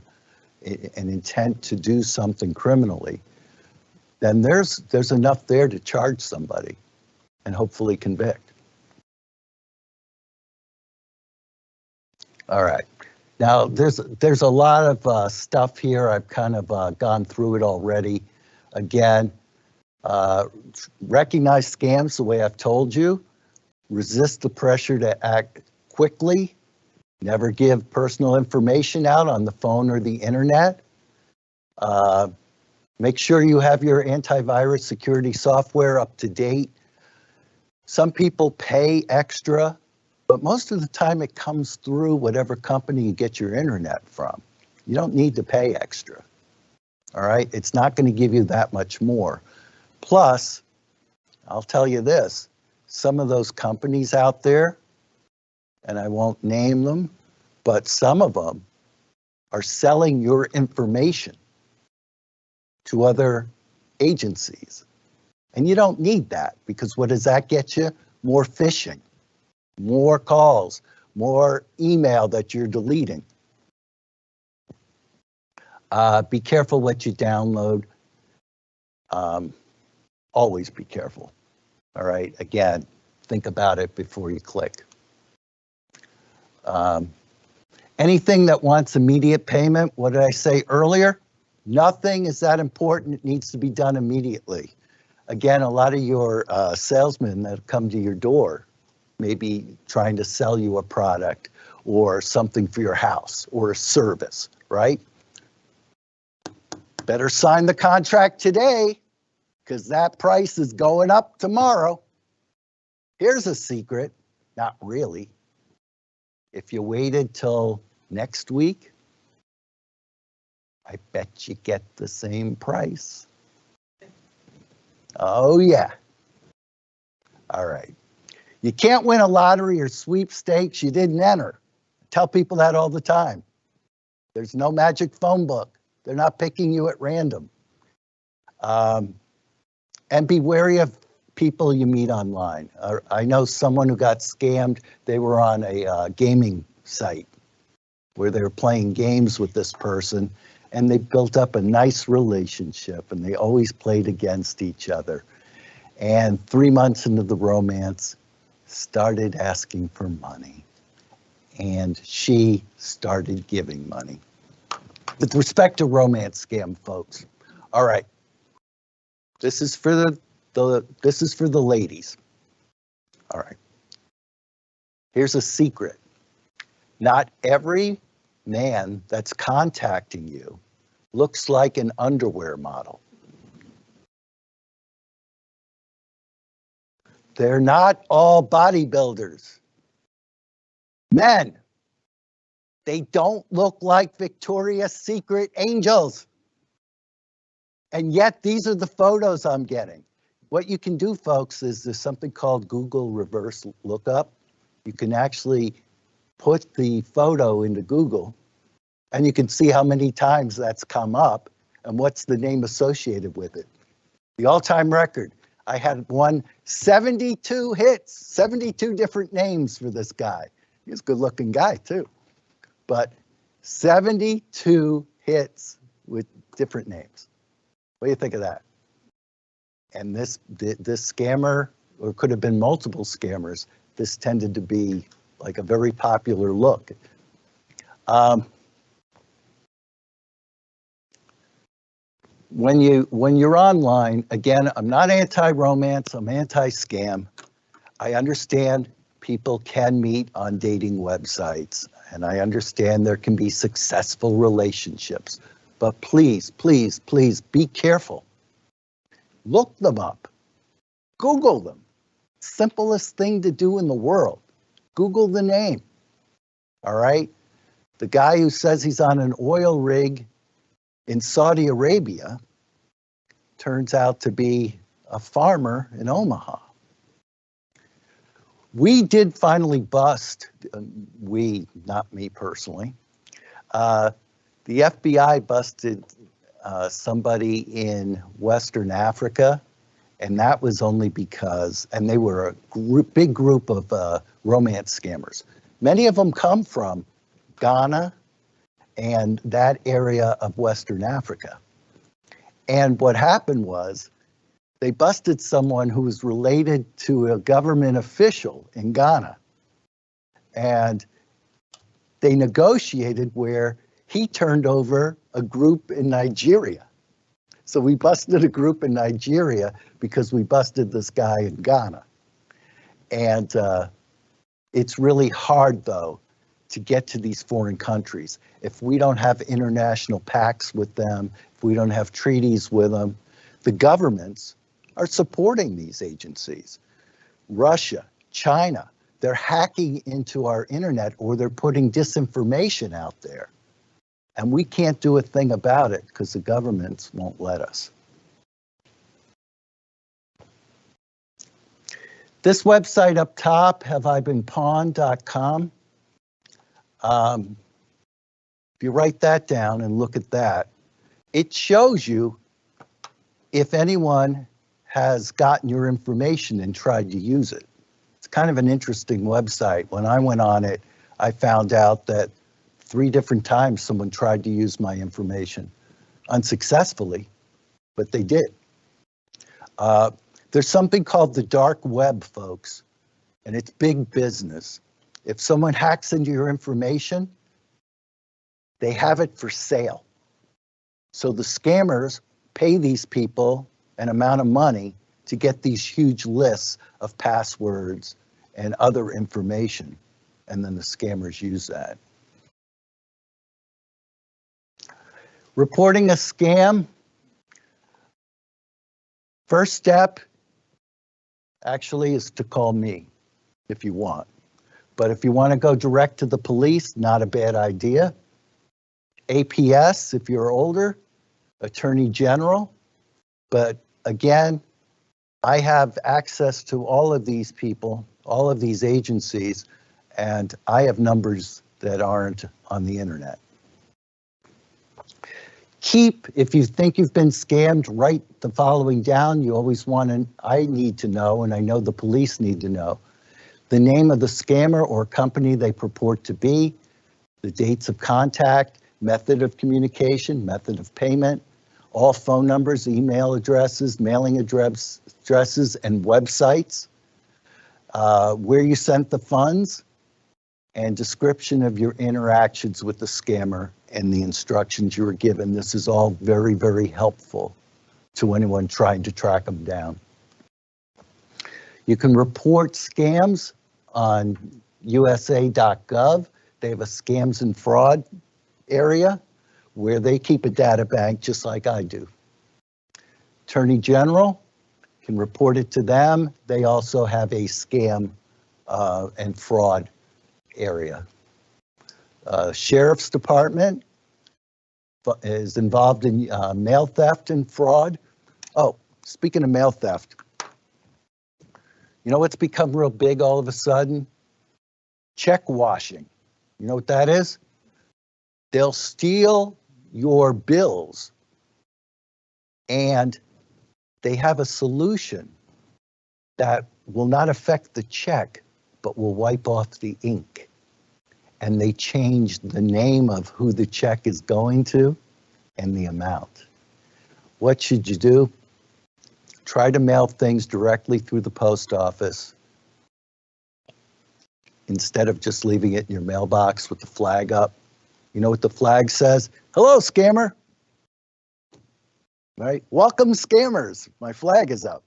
an intent to do something criminally, then there's enough there to charge somebody and hopefully convict. All right. Now, there's a lot of stuff here. I've kind of gone through it already. Again, recognize scams the way I've told you. Resist the pressure to act quickly. Never give personal information out on the phone or the internet. Make sure you have your antivirus security software up to date. Some people pay extra, but most of the time it comes through whatever company you get your internet from. You don't need to pay extra, all right? It's not going to give you that much more. Plus, I'll tell you this, some of those companies out there, and I won't name them, but some of them are selling your information to other agencies. And you don't need that, because what does that get you? More phishing, more calls, more email that you're deleting. Be careful what you download. Always be careful. All right, again, think about it before you click. Anything that wants immediate payment, what did I say earlier? Nothing is that important. It needs to be done immediately. Again, a lot of your salesmen that come to your door may be trying to sell you a product or something for your house or a service, right? Better sign the contract today, because that price is going up tomorrow. Here's a secret, not really. If you waited till next week, I bet you get the same price. Oh yeah. All right. You can't win a lottery or sweepstakes you didn't enter. I tell people that all the time. There's no magic phone book. They're not picking you at random. And be wary of people you meet online. I know someone who got scammed. They were on a gaming site where they were playing games with this person, and they built up a nice relationship, and they always played against each other. And 3 months into the romance, started asking for money, and she started giving money. With respect to romance scam, folks, all right, this is for the ladies. All right, here's a secret. Not every man that's contacting you looks like an underwear model. They're not all bodybuilders. Men, they don't look like Victoria's Secret angels. And yet these are the photos I'm getting. what you can do, folks, is there's something called Google reverse lookup. You can actually put the photo into Google, and you can see how many times that's come up and what's the name associated with it. The all-time record, I had 72 hits, 72 different names for this guy. He's a good-looking guy, too. But 72 hits with different names. What do you think of that? And this scammer, or could have been multiple scammers, this tended to be like a very popular look. When you're online, again, I'm not anti-romance, I'm anti-scam. I understand people can meet on dating websites, and I understand there can be successful relationships, but please, please, please be careful. Look them up. Google them. Simplest thing to do in the world. Google the name. All right? The guy who says he's on an oil rig in Saudi Arabia turns out to be a farmer in Omaha. We did finally bust, we, not me personally, the FBI busted somebody in Western Africa, and that was only because, and they were a big group of romance scammers. Many of them come from Ghana and that area of Western Africa. And what happened was they busted someone who was related to a government official in Ghana. And they negotiated where he turned over a group in Nigeria. So we busted a group in Nigeria because we busted this guy in Ghana. And it's really hard, though, to get to these foreign countries. If we don't have international pacts with them, if we don't have treaties with them, the governments are supporting these agencies. Russia, China, they're hacking into our internet, or they're putting disinformation out there. And we can't do a thing about it because the governments won't let us. This website up top, haveibeenpawned.com. If you write that down and look at that, it shows you if anyone has gotten your information and tried to use it. It's kind of an interesting website. When I went on it, I found out that 3 different times someone tried to use my information unsuccessfully, but they did. There's something called the dark web, folks, and it's big business. If someone hacks into your information, they have it for sale. So the scammers pay these people an amount of money to get these huge lists of passwords and other information, and then the scammers use that. Reporting a scam. First step actually is to call me if you want. But if you want to go direct to the police, not a bad idea. APS if you're older, Attorney General. But again, I have access to all of these people, all of these agencies, and I have numbers that aren't on the internet. If you think you've been scammed, write the following down. You always want to, I need to know, and I know the police need to know, the name of the scammer or company they purport to be, the dates of contact, method of communication, method of payment, all phone numbers, email addresses, mailing addresses, and websites, where you sent the funds, and description of your interactions with the scammer and the instructions you were given. This is all very, very helpful to anyone trying to track them down. You can report scams on USA.gov. They have a scams and fraud area where they keep a data bank just like I do. Attorney General can report it to them. They also have a scam and fraud area. Sheriff's Department is involved in mail theft and fraud. Oh, speaking of mail theft, You know what's become real big all of a sudden? Check washing. You know what that is? They'll steal your bills and they have a solution that will not affect the check, but will wipe off the ink. And they change the name of who the check is going to and the amount. What should you do? Try to mail things directly through the post office instead of just leaving it in your mailbox with the flag up. You know what the flag says? Hello, scammer. Right? Welcome, scammers. My flag is up.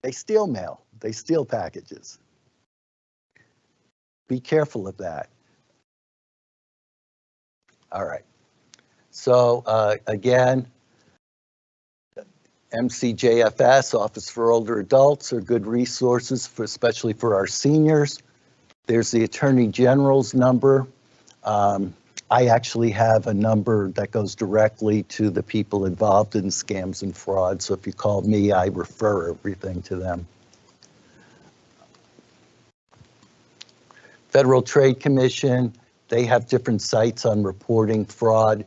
They steal mail. They steal packages. Be careful of that. All right. So again, MCJFS, Office for Older Adults, are good resources, for, especially for our seniors. There's the Attorney General's number. I actually have a number that goes directly to the people involved in scams and fraud. So if you call me, I refer everything to them. Federal Trade Commission, they have different sites on reporting fraud.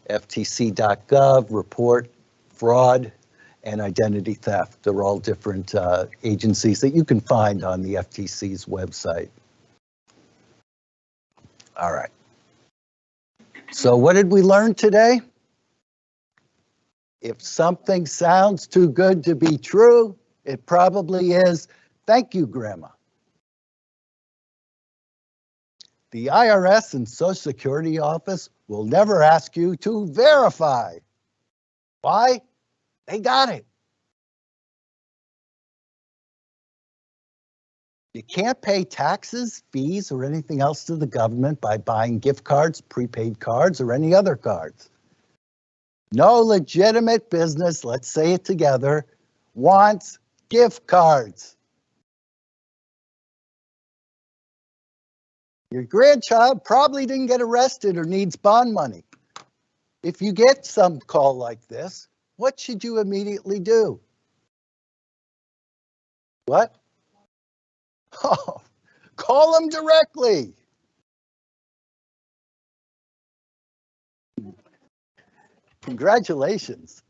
FTC.gov, report fraud and identity theft. They're all different agencies that you can find on the FTC's website. All right. So what did we learn today? If something sounds too good to be true, it probably is. Thank you, Grandma. The IRS and Social Security office will never ask you to verify. Why? They got it. You can't pay taxes, fees, or anything else to the government by buying gift cards, prepaid cards, or any other cards. No legitimate business, let's say it together, wants gift cards. Your grandchild probably didn't get arrested or needs bond money. If you get some call like this, what should you immediately do? What? Oh, call them directly. Congratulations.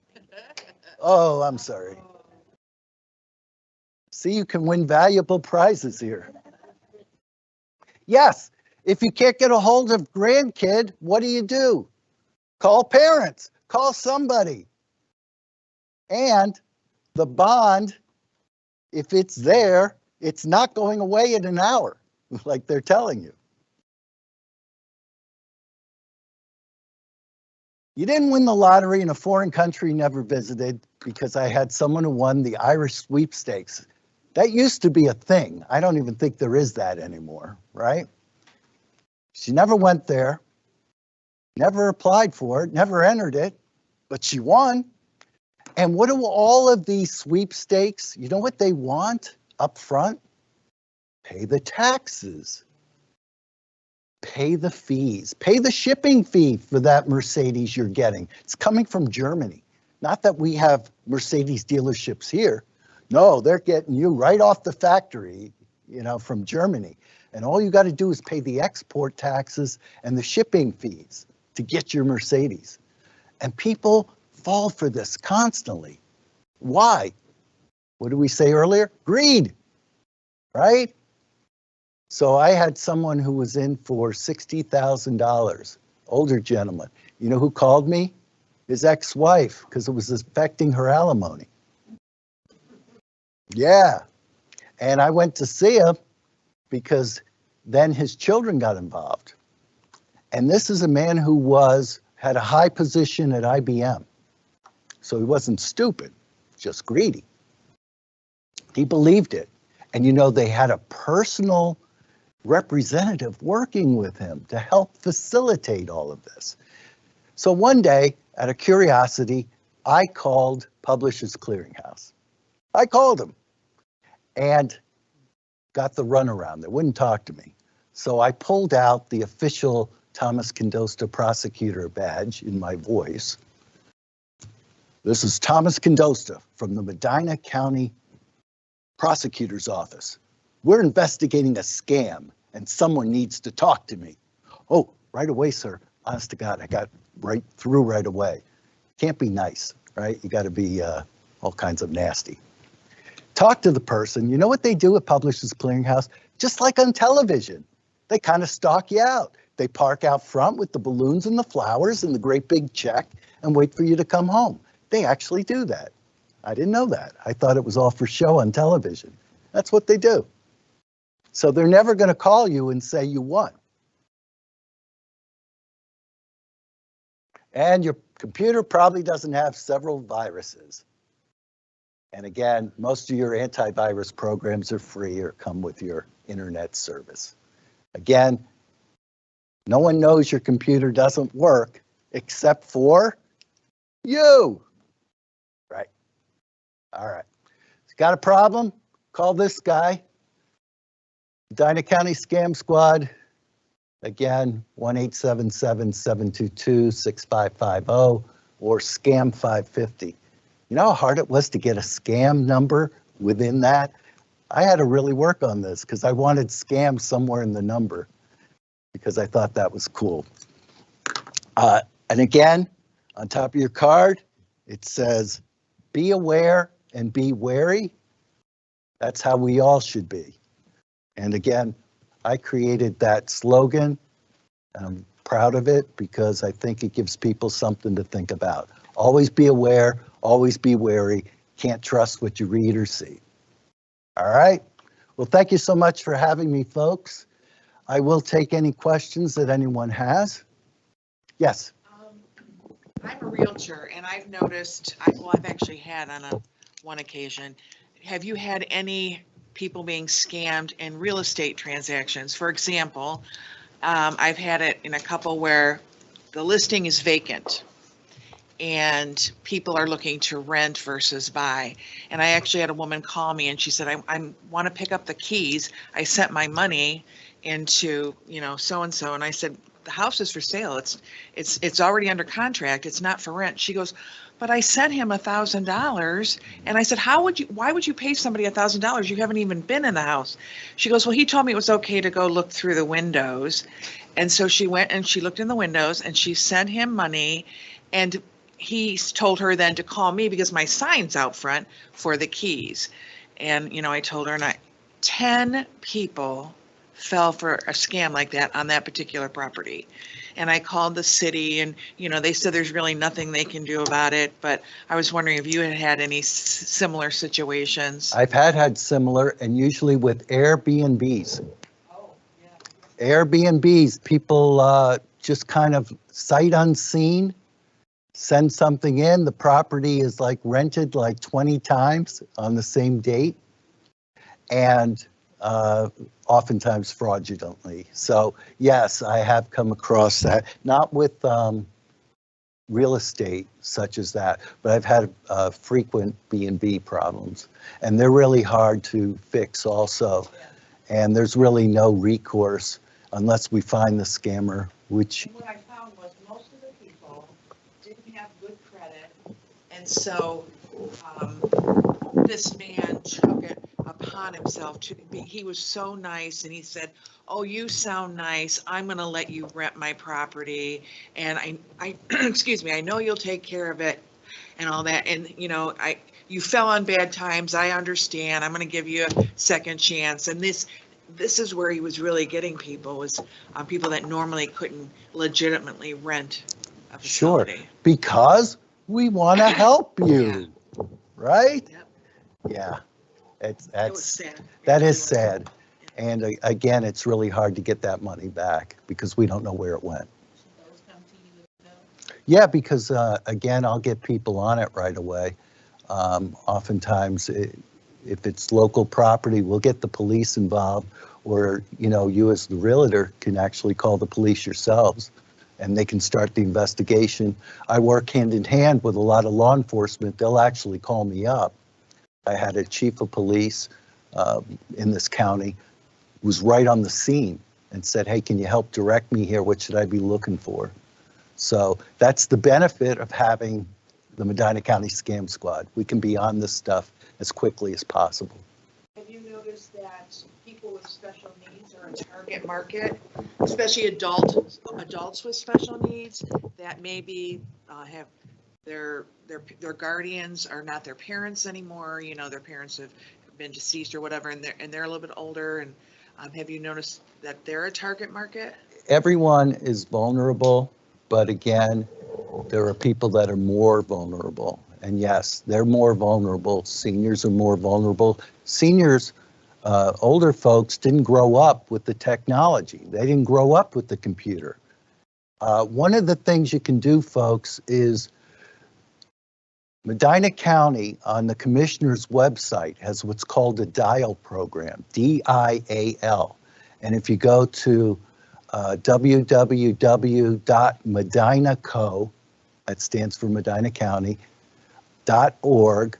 Oh, I'm sorry. See, you can win valuable prizes here. Yes, if you can't get a hold of grandkid, what do? Call parents, call somebody. And the bond, if it's there, it's not going away in an hour, like they're telling you. You didn't win the lottery in a foreign country you never visited, because I had someone who won the Irish sweepstakes. That used to be a thing. I don't even think there is that anymore, right? She never went there, never applied for it, never entered it, but she won. And what do all of these sweepstakes, you know what they want up front? Pay the taxes, pay the fees, pay the shipping fee for that Mercedes you're getting. It's coming from Germany. Not that we have Mercedes dealerships here. No, they're getting you right off the factory, you know, from Germany. And all you got to do is pay the export taxes and the shipping fees to get your Mercedes. And people fall for this constantly. Why? What did we say earlier? Greed, right? So I had someone who was in for $60,000, older gentleman. You know who called me? His ex-wife, because it was affecting her alimony. Yeah, and I went to see him because then his children got involved. And this is a man who had a high position at IBM. So he wasn't stupid, just greedy. He believed it. And you know, they had a personal representative working with him to help facilitate all of this. So one day, out of curiosity, I called Publishers Clearinghouse. I called him and got the runaround. They wouldn't talk to me. So I pulled out the official Thomas Condosta prosecutor badge in my voice. This is Thomas Condosta from the Medina County prosecutor's office. We're investigating a scam and someone needs to talk to me. Oh, right away, sir. Honest to God, I got right through right away. Can't be nice, right? You got to be all kinds of nasty. Talk to the person. You know what they do at Publishers Clearinghouse? Just like on television. They kind of stalk you out. They park out front with the balloons and the flowers and the great big check and wait for you to come home. They actually do that. I didn't know that. I thought it was all for show on television. That's what they do. So they're never going to call you and say you won. And your computer probably doesn't have several viruses. And again, most of your antivirus programs are free or come with your internet service. Again, no one knows your computer doesn't work except for you. Right. All right. Got a problem? Call this guy. Medina County Scam Squad. Again, 1-877-722-6550 or scam 550. You know how hard it was to get a scam number within that? I had to really work on this because I wanted scam somewhere in the number because I thought that was cool. And again, on top of your card, it says, be aware and be wary. That's how we all should be. And again, I created that slogan. I'm proud of it because I think it gives people something to think about. Always be aware, always be wary. Can't trust what you read or see. All right. Well, thank you so much for having me, folks. I will take any questions that anyone has. Yes. I'm a realtor and I've noticed, I've actually had on one occasion, have you had any people being scammed in real estate transactions? For example, I've had it in a couple where the listing is vacant and people are looking to rent versus buy. And I actually had a woman call me and she said, I want to pick up the keys. I sent my money into, so-and-so. And I said, the house is for sale. It's already under contract. It's not for rent. She goes, but I sent him $1,000. And I said, why would you pay somebody $1,000? You haven't even been in the house. She goes, well, he told me it was okay to go look through the windows. And so she went and she looked in the windows and she sent him money. And he told her then to call me because my sign's out front for the keys. And, I told her, 10 people fell for a scam like that on that particular property. And I called the city and, they said there's really nothing they can do about it. But I was wondering if you had any similar situations. I've had similar, and usually with Airbnbs. Oh, yeah. Airbnbs, people just kind of sight unseen, send something in. The property is like rented like 20 times on the same date. And oftentimes fraudulently. So yes, I have come across that, not with real estate such as that, but I've had frequent B&B problems, and they're really hard to fix also. And there's really no recourse unless we find the scammer, which... And what I found was most of the people didn't have good credit, and so this man took it upon himself to be, he was so nice, and he said, oh, you sound nice, I'm going to let you rent my property, and I excuse me, I know you'll take care of it and all that, and you fell on bad times, I understand, I'm going to give you a second chance. And this is where he was really getting people, was people that normally couldn't legitimately rent a facility. Sure, because we want to help you. Yeah. Right? Yep. Yeah. It was sad. That is sad. And again, it's really hard to get that money back because we don't know where it went. Yeah, because again, I'll get people on it right away. Oftentimes, if it's local property, we'll get the police involved, or you as the realtor can actually call the police yourselves and they can start the investigation. I work hand in hand with a lot of law enforcement. They'll actually call me up. I had a chief of police in this county was right on the scene and said, hey, can you help direct me here? What should I be looking for? So that's the benefit of having the Medina County Scam Squad. We can be on this stuff as quickly as possible. target market, especially adults with special needs that maybe have their guardians are not their parents anymore. You know, their parents have been deceased or whatever, and they're a little bit older. And have you noticed that they're a target market? Everyone is vulnerable, but again, there are people that are more vulnerable. And yes, they're more vulnerable. Seniors are more vulnerable. Seniors, older folks didn't grow up with the technology. They didn't grow up with the computer. One of the things you can do, folks, is Medina County on the commissioner's website has what's called a DIAL program, DIAL. And if you go to www.medinaco, that stands for Medina County, .org/dial,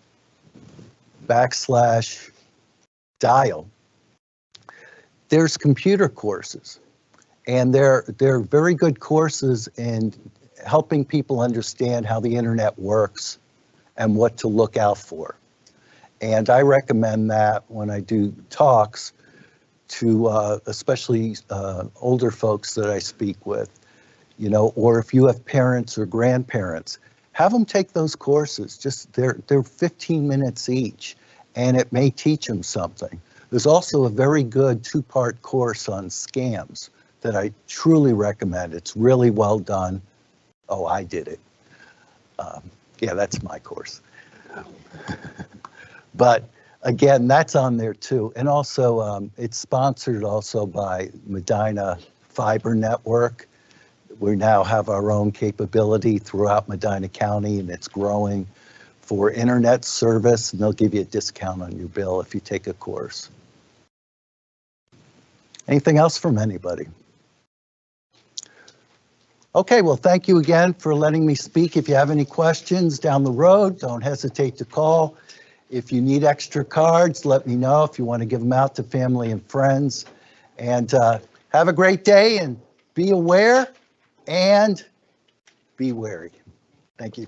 there's computer courses, and they're very good courses in helping people understand how the internet works and what to look out for. And I recommend that when I do talks to especially older folks that I speak with, you know, or if you have parents or grandparents, have them take those courses. Just they're 15 minutes each, and it may teach them something. There's also a very good 2-part course on scams that I truly recommend. It's really well done. Oh, I did it. Yeah, that's my course. But again, that's on there too. And also, it's sponsored also by Medina Fiber Network. We now have our own capability throughout Medina County, and it's growing for internet service, and they'll give you a discount on your bill if you take a course. Anything else from anybody? Okay, well, thank you again for letting me speak. If you have any questions down the road, don't hesitate to call. If you need extra cards, let me know if you want to give them out to family and friends. And have a great day, and be aware and be wary. Thank you.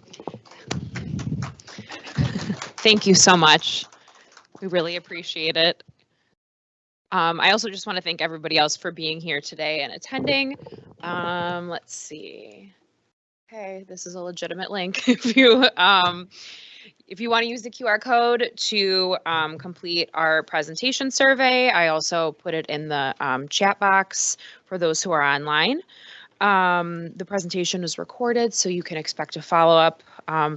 Thank you so much. We really appreciate it. I also just want to thank everybody else for being here today and attending. Let's see. Okay, this is a legitimate link. If you want to use the QR code to complete our presentation survey, I also put it in the chat box for those who are online. The presentation is recorded, so you can expect a follow-up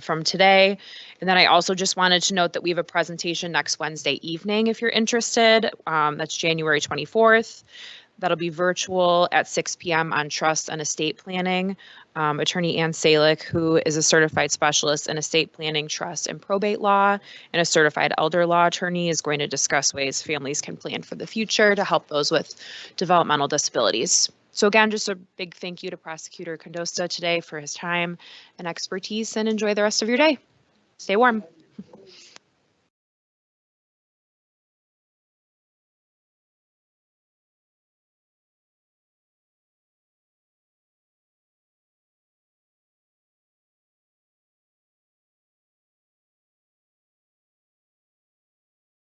from today. And then I also just wanted to note that we have a presentation next Wednesday evening if you're interested. That's January 24th. That'll be virtual at 6 p.m. on trust and estate planning. Attorney Ann Salick, who is a certified specialist in estate planning, trust, and probate law, and a certified elder law attorney, is going to discuss ways families can plan for the future to help those with developmental disabilities. So again, just a big thank you to Prosecutor Condosta today for his time and expertise, and enjoy the rest of your day. Stay warm.